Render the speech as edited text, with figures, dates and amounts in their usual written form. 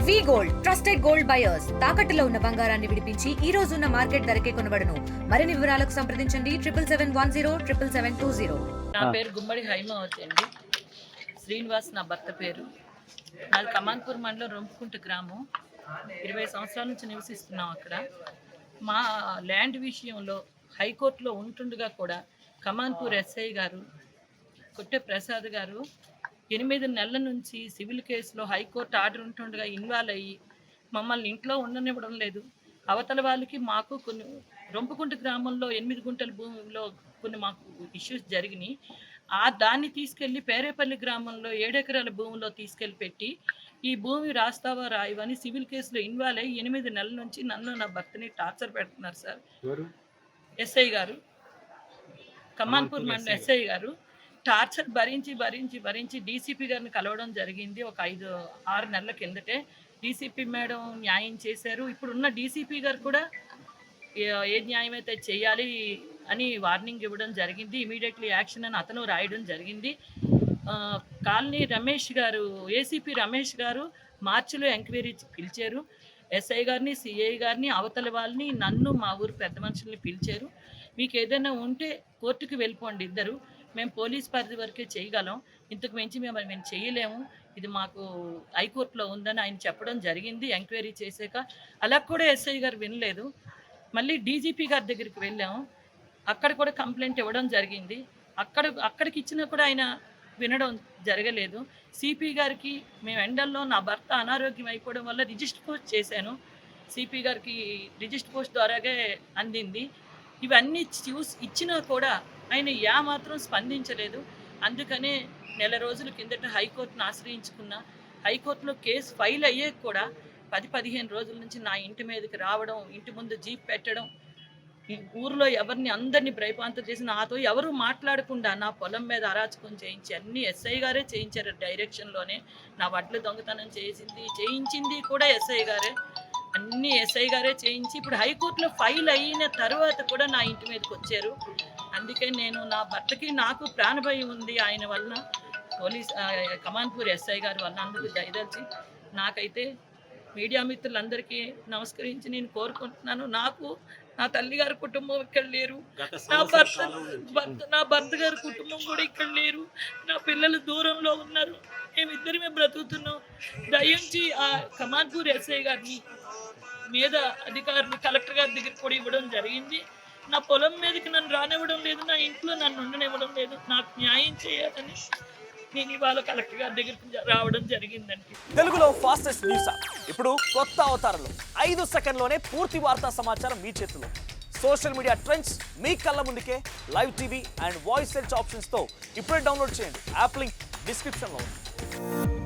వి gold trusted gold buyers తాకట్టులో ఉన్న బంగారాన్ని విడిపించి ఈ రోజు ఉన్న మార్కెట్ ధరకే కొనబడును. మరిన్ని వివరాలకు సంప్రదించండి 7771077720. నా పేరు గుమ్మడి హైమావతి అండి. శ్రీనివాస్ నా భర్త పేరు. నాది కమాన్పూర్ మండలం రొంపుకుంట గ్రామం. 20 సంవత్సరాల నుంచి నివసిస్తున్నాం అక్కడ. మా ల్యాండ్ విషయంలో హైకోర్టులో ఉంటుండగా కూడా కమాన్పూర్ ఎస్ఐ గారు కొట్టె ప్రసాద్ గారు 8 నెలల నుంచి సివిల్ కేసులో హైకోర్టు ఆర్డర్ ఉంటుండగా ఇన్వాల్వ్ అయ్యి మమ్మల్ని ఇంట్లో ఉండనివ్వడం లేదు. అవతల వాళ్ళకి మాకు కొన్ని రొంపుకుంట గ్రామంలో 8 గుంటల భూమిలో కొన్ని మాకు ఇష్యూస్ జరిగినాయి. దాన్ని తీసుకెళ్ళి పేరేపల్లి గ్రామంలో 7 ఎకరాల భూమిలో తీసుకెళ్ళి పెట్టి ఈ భూమి రాస్తావా రాయవని సివిల్ కేసులో ఇన్వాల్వ్ అయ్యి 8 నెలల నుంచి నన్ను నా భర్తని టార్చర్ పెడుతున్నారు సార్. ఎస్ఐ గారు, కమాన్పూర్ మండలం ఎస్ఐ గారు టార్చర్ భరించి డీసీపీ గారిని కలవడం జరిగింది. ఒక 5-6 నెలల కిందటే డీసీపీ మేడం న్యాయం చేశారు. ఇప్పుడున్న డీసీపీ గారు కూడా ఏ న్యాయం అయితే చేయాలి అని వార్నింగ్ ఇవ్వడం జరిగింది. ఇమీడియట్లీ యాక్షన్ అని అతను రాయడం జరిగింది. కాలనీ రమేష్ గారు, ఏసీపీ రమేష్ గారు మార్చిలో ఎంక్వైరీ పిలిచారు. ఎస్ఐ గారిని, సిఐ గారిని, అవతల వాళ్ళని, నన్ను, మా ఊరు పెద్ద మనుషుల్ని పిలిచారు. మీకు ఏదైనా ఉంటే కోర్టుకు వెళ్ళిపోండి ఇద్దరు, మేము పోలీస్ పరిధి వరకే చేయగలం, ఇంతకు మించి మేము చేయలేము, ఇది మాకు హైకోర్టులో ఉందని ఆయన చెప్పడం జరిగింది. ఎంక్వైరీ చేశాక అలా కూడా ఎస్ఐ గారు వినలేదు. మళ్ళీ డీజీపీ గారి దగ్గరికి వెళ్ళాము. అక్కడ కూడా కంప్లైంట్ ఇవ్వడం జరిగింది. అక్కడికి ఇచ్చినా కూడా ఆయన వినడం జరగలేదు. సిపి గారికి మేము ఎండల్లో నా భర్త అనారోగ్యం అయిపోవడం వల్ల రిజిస్టర్ పోస్ట్ చేశాను. సిపి గారికి రిజిస్టర్ పోస్ట్ ద్వారాగే అందింది. ఇవన్నీ ఇచ్చినా కూడా ఆయన మాత్రం స్పందించలేదు. అందుకనే నెల రోజుల కిందట హైకోర్టును ఆశ్రయించుకున్న. హైకోర్టులో కేసు ఫైల్ అయ్యే కూడా 10-15 రోజుల నుంచి నా ఇంటి మీదకి రావడం, ఇంటి ముందు జీప్ పెట్టడం, ఊరిలో అందరినీ భయపాంతం చేసి నాతో ఎవరు మాట్లాడకుండా నా పొలం మీద అరాచకం చేయించి అన్నీ ఎస్ఐ గారే చేయించారు. డైరెక్షన్లోనే నా వడ్లు దొంగతనం చేయించింది కూడా ఎస్ఐ గారే. అన్నీ ఎస్ఐ గారే చేయించి ఇప్పుడు హైకోర్టులో ఫైల్ అయిన తర్వాత కూడా నా ఇంటి మీదకి వచ్చారు. అందుకే నేను నా భర్తకి నాకు ప్రాణభయం ఉంది ఆయన వలన, కమాన్పూర్ ఎస్ఐ గారి వలన. అందుకు దయదలిచి నాకైతే మీడియా మిత్రులందరికీ నమస్కరించి నేను కోరుకుంటున్నాను. నాకు నా తల్లిగారి కుటుంబం ఇక్కడ లేరు, నా భర్త గారి కుటుంబం కూడా ఇక్కడ లేరు, నా పిల్లలు దూరంలో ఉన్నారు, మేమిద్దరమే బ్రతుకుతున్నాం. దయించి ఆ కమాన్పూర్ ఎస్ఐ గారిని మీద అధికారులు కలెక్టర్ గారి దగ్గర కూడా ఇవ్వడం జరిగింది. నా పొలం మీదకి నన్ను రానివ్వడం లేదు, నా ఇంట్లో నన్ను ఉండనివ్వడం లేదు. నాకు న్యాయం చేయాలని నేను ఇవాళ కలెక్టర్ గారి దగ్గరికి రావడం జరిగిందండి. తెలుగులో ఫాస్టెస్ట్ న్యూస్ ఇప్పుడు కొత్త అవతారంలో 5 సెకండ్లోనే పూర్తి వార్తా సమాచారం మీ చేతిలో. సోషల్ మీడియా ట్రెండ్స్ మీ కళ్ళ ముందుకే live TV and voice search ఆప్షన్స్తో ఇప్పుడే డౌన్లోడ్ చేయండి. యాప్ లింక్ డిస్క్రిప్షన్లో ఉంది.